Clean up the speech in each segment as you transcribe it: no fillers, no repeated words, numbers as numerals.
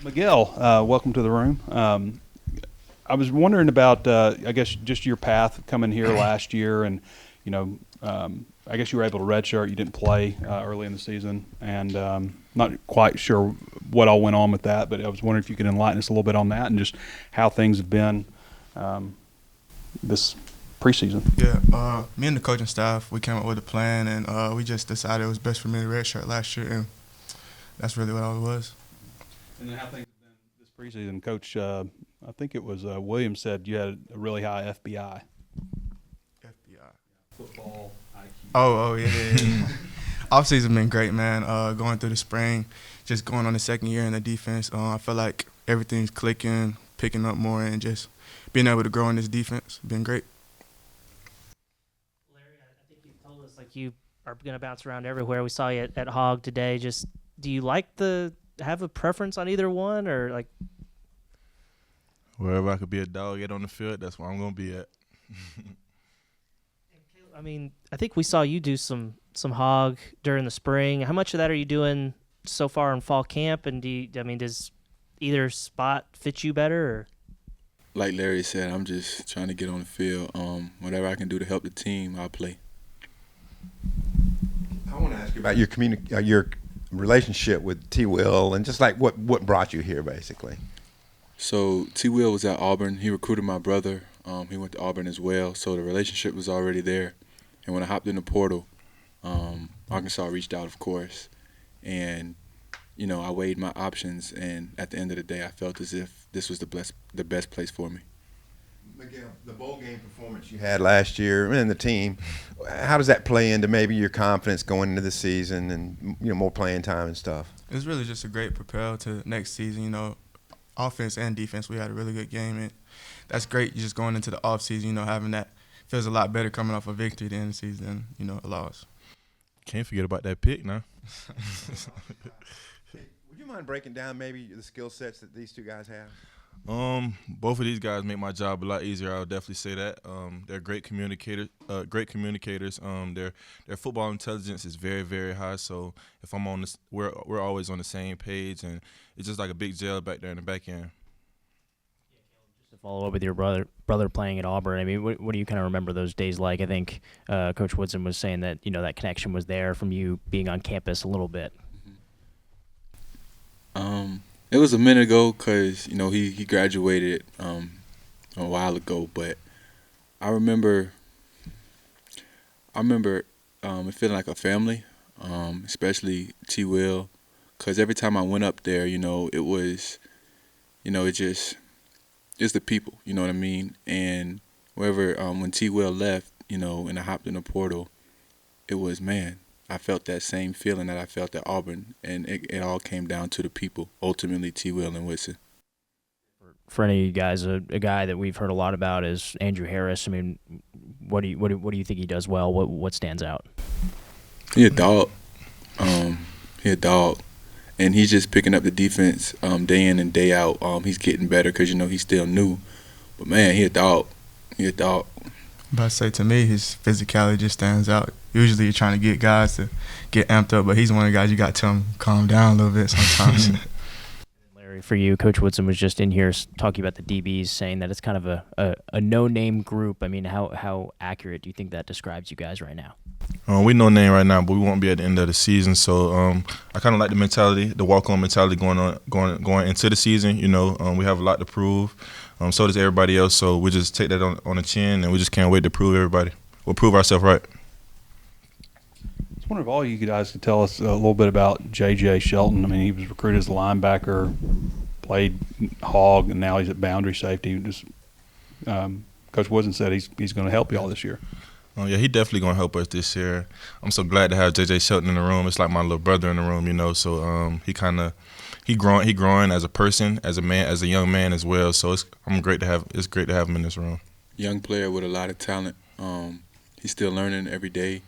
Miguel, welcome to the room. I was wondering about, I guess, just your path coming here last year, and you know, I guess you were able to redshirt. You didn't play early in the season, and not quite sure what all went on with that. But I was wondering if you could enlighten us a little bit on that and just how things have been this preseason. Yeah, me and the coaching staff, we came up with a plan, and we just decided it was best for me to redshirt last year, and that's really what all it was. And then how things have been this preseason, Coach? I think it was Williams said you had a really high FBI. FBI. Football IQ. Oh, yeah. Offseason been great, man. Going through the spring, just going on the second year in the defense. I feel like everything's clicking, picking up more, and just being able to grow in this defense. Been great. Larry, I think you told us like you are going to bounce around everywhere. We saw you at Hog today. Just do you like have a preference on either one, or like wherever I could be a dog at on the field, that's where I'm gonna be at. I mean, I think we saw you do some Hog during the spring. How much of that are you doing so far in fall camp? And does either spot fit you better? Or? Like Larry said, I'm just trying to get on the field. Whatever I can do to help the team, I'll play. I want to ask you about your relationship with T. Will and just like what brought you here, basically. So T. Will was at Auburn. He recruited my brother. He went to Auburn as well. So the relationship was already there. And when I hopped in the portal, Arkansas reached out, of course. And, I weighed my options. And at the end of the day, I felt as if this was the best place for me. Miguel, the bowl game performance you had last year and the team, how does that play into maybe your confidence going into the season and more playing time and stuff? It's really just a great propel to next season. Offense and defense, we had a really good game, and that's great. You're just going into the off season, having that feels a lot better coming off a victory at the end of the season than a loss. Can't forget about that pick now. Would you mind breaking down maybe the skill sets that these two guys have? Both of these guys make my job a lot easier. I would definitely say that. They're great communicators. Their football intelligence is very, very high. So if I'm on this, we're always on the same page, and it's just like a big jail back there in the back end. Just to follow up with your brother playing at Auburn, I mean, what do you kind of remember those days like? I think Coach Woodson was saying that that connection was there from you being on campus a little bit. It was a minute ago because, he graduated a while ago. But I remember it feeling like a family, especially T. Will, because every time I went up there, it was, it's the people, you know what I mean? And when T. Will left, and I hopped in the portal, it was, man, I felt that same feeling that I felt at Auburn, and it all came down to the people, ultimately T. Will and Woodson. For any of you guys, a guy that we've heard a lot about is Andrew Harris. I mean, what do you think he does well? What stands out? He a dog. And he's just picking up the defense day in and day out. He's getting better because he's still new, but man, he a dog. But I say to me, his physicality just stands out. Usually you're trying to get guys to get amped up, but he's one of the guys you got to tell him calm down a little bit sometimes. Larry, for you, Coach Woodson was just in here talking about the DBs, saying that it's kind of a no-name group. I mean, how accurate do you think that describes you guys right now? We no name right now, but we won't be at the end of the season. So I kind of like the mentality, the walk-on mentality going into the season. We have a lot to prove. So does everybody else. So we just take that on the chin, and we just can't wait to prove ourselves right. I wonder if all you guys could tell us a little bit about J.J. Shelton. I mean, he was recruited as a linebacker, played hog, and now he's at boundary safety. Coach Woodson said he's going to help y'all this year. Oh yeah, he definitely gonna help us this year. I'm so glad to have J.J. Shelton in the room. It's like my little brother in the room, So he growing as a person, as a man, as a young man as well. So it's great to have him in this room. Young player with a lot of talent. He's still learning every day,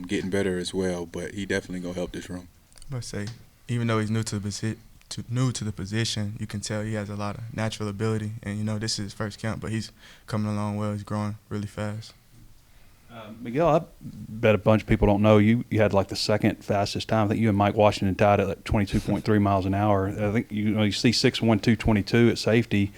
getting better as well. But he definitely gonna help this room. But say, even though he's new to the position, you can tell he has a lot of natural ability. And this is his first camp, but he's coming along well. He's growing really fast. Miguel, I bet a bunch of people don't know you had like the second fastest time. I think you and Mike Washington tied at like 22.3 miles an hour. I think you see 6'1", 222 at safety.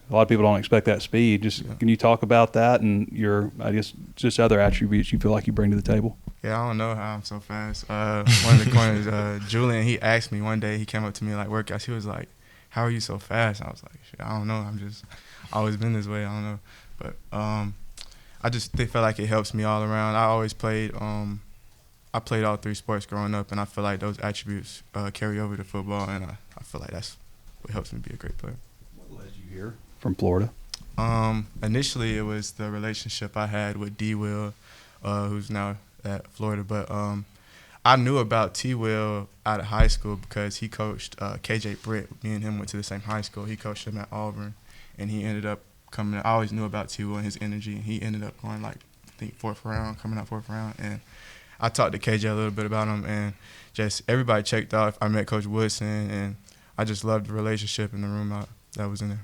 A lot of people don't expect that speed. Can you talk about that and your, I guess, just other attributes you feel like you bring to the table? Yeah, I don't know how I'm so fast. One of the corners, Julian, he asked me one day, he came up to me like workouts, he was like, how are you so fast? And I was like, shit, I don't know. Always been this way. I don't know. But I just feel like it helps me all around. I always played, I played all three sports growing up, and I feel like those attributes carry over to football, and I feel like that's what helps me be a great player. What led you here from Florida? Initially, it was the relationship I had with D. Will, who's now at Florida. But I knew about T. Will out of high school because he coached KJ Britt. Me and him went to the same high school. He coached him at Auburn, and he ended up coming. I always knew about T. Will and his energy, and he ended up going like I think fourth round. And I talked to KJ a little bit about him, and just everybody checked off. I met Coach Woodson, and I just loved the relationship in the room that was in there.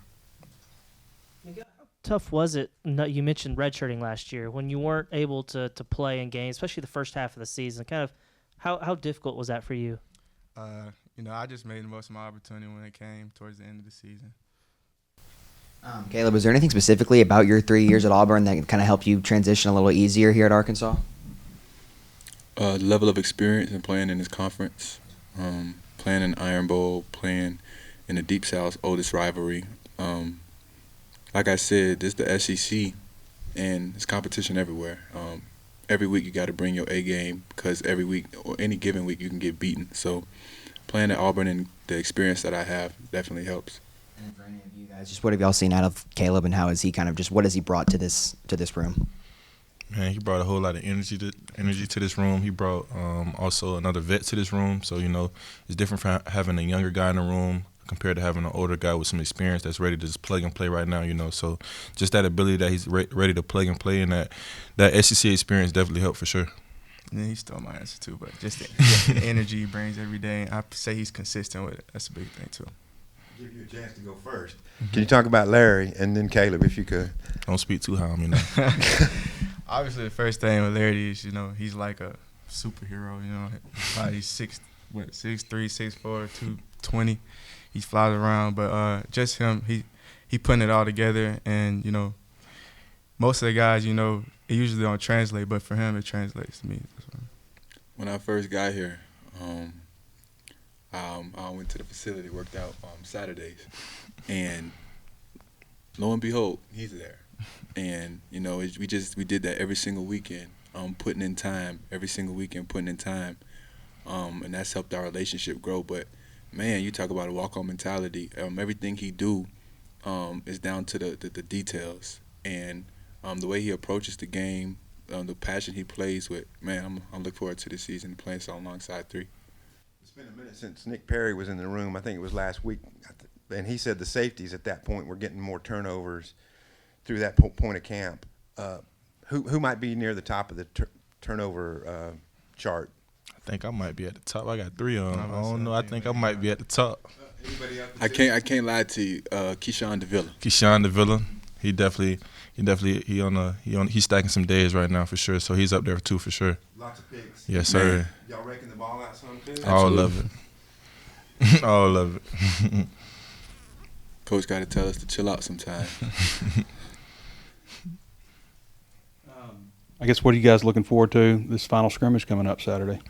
How tough was it? You mentioned redshirting last year when you weren't able to play in games, especially the first half of the season. Kind of, how difficult was that for you? I just made the most of my opportunity when it came towards the end of the season. Caleb, was there anything specifically about your 3 years at Auburn that kind of helped you transition a little easier here at Arkansas? The level of experience in playing in this conference, playing in Iron Bowl, playing in the Deep South's oldest rivalry. Like I said, this is the SEC, and there's competition everywhere. Every week you got to bring your A game because every week or any given week you can get beaten. So playing at Auburn and the experience that I have definitely helps. And for any of you guys, just what have y'all seen out of Caleb, and how is he what has he brought to this room? Man, he brought a whole lot of energy to this room. He brought also another vet to this room. So, it's different from having a younger guy in the room compared to having an older guy with some experience that's ready to just plug and play right now, So just that ability that he's ready to plug and play, and that SEC experience definitely helped for sure. And he stole my answer too, but just the energy he brings every day. And I say he's consistent with it. That's a big thing too. Give you a chance to go first. Can you talk about Larry and then Caleb, if you could? Don't speak too high on me Obviously, the first thing with Larry is, he's like a superhero. He's 6'3", 6'4", 220. He flies around, but just him, he putting it all together. And most of the guys, it usually don't translate, but for him, it translates to me. When I first got here, I went to the facility, worked out Saturdays, and lo and behold, he's there. And we did that every single weekend, putting in time every single weekend, and that's helped our relationship grow. But man, you talk about a walk-on mentality. Everything he do is down to the details, and the way he approaches the game, the passion he plays with. Man, I'm looking forward to this season playing so alongside three. It's been a minute since Nick Perry was in the room. I think it was last week, and he said the safeties at that point were getting more turnovers through that point of camp. Who might be near the top of the turnover chart? I think I might be at the top. I got 3 on. I don't know. I think I might be at the top. I can't lie to you. Keyshawn DeVilla. Keyshawn DeVilla. He's stacking some days right now for sure. So he's up there too for sure. Lots of picks. Yes, sir. Man. Y'all raking the ball out some too? All of it. All of it. Coach got to tell us to chill out sometime. I guess what are you guys looking forward to this final scrimmage coming up Saturday?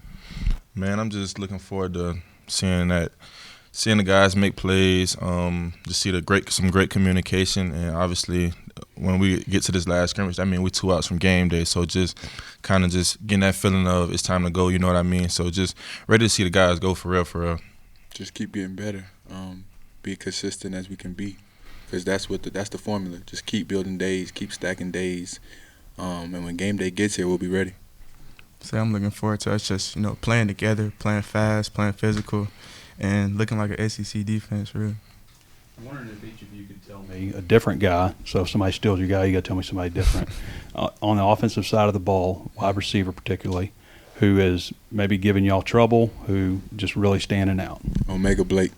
Man, I'm just looking forward to seeing the guys make plays, just see some great communication, and obviously when we get to this last scrimmage, I mean, we're 2 outs from game day, so just kind of just getting that feeling of it's time to go, you know what I mean? So just ready to see the guys go for real. Just keep getting better, be consistent as we can be, because that's the formula. Just keep building days, keep stacking days, and when game day gets here, we'll be ready. So I'm looking forward to us just, playing together, playing fast, playing physical, and looking like an SEC defense, really. I'm wondering if each of you could tell me a different guy. So if somebody steals your guy, you got to tell me somebody different. On the offensive side of the ball, wide receiver particularly, who is maybe giving y'all trouble, who just really standing out. Omega Blake.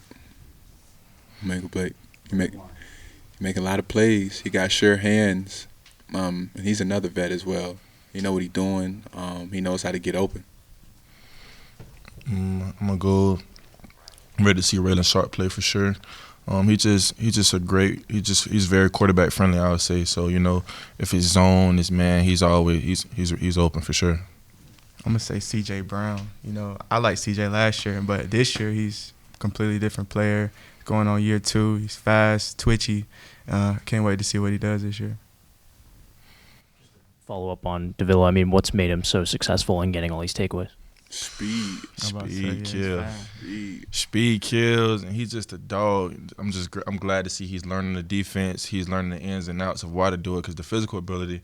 He make a lot of plays. He got sure hands, and he's another vet as well. He know what he's doing. He knows how to get open. I'm gonna go. I'm ready to see Raylan Sharp play for sure. He's very quarterback friendly, I would say. So if his zone is man, he's open for sure. I'm gonna say C.J. Brown. I liked C.J. last year, but this year he's a completely different player. Going on year 2, he's fast, twitchy. Can't wait to see what he does this year. Follow up on Davila. I mean, what's made him so successful in getting all these takeaways? Speed. Speed kills, and he's just a dog. I'm glad to see he's learning the defense. He's learning the ins and outs of why to do it, because the physical ability.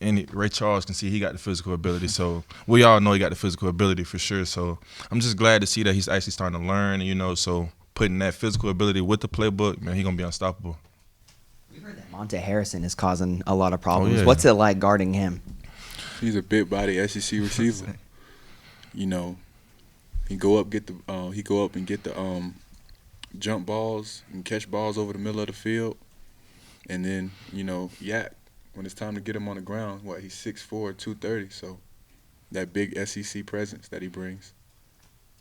And Ray Charles can see he got the physical ability, so we all know he got the physical ability for sure. So I'm just glad to see that he's actually starting to learn. So putting that physical ability with the playbook, man, he's gonna be unstoppable. We've heard that Monte Harrison is causing a lot of problems. yeah. What's it like guarding him? He's a big body SEC receiver. He go up and get the jump balls and catch balls over the middle of the field, and then yak when it's time to get him on the ground. He's 6'4", 230, so that big SEC presence that he brings.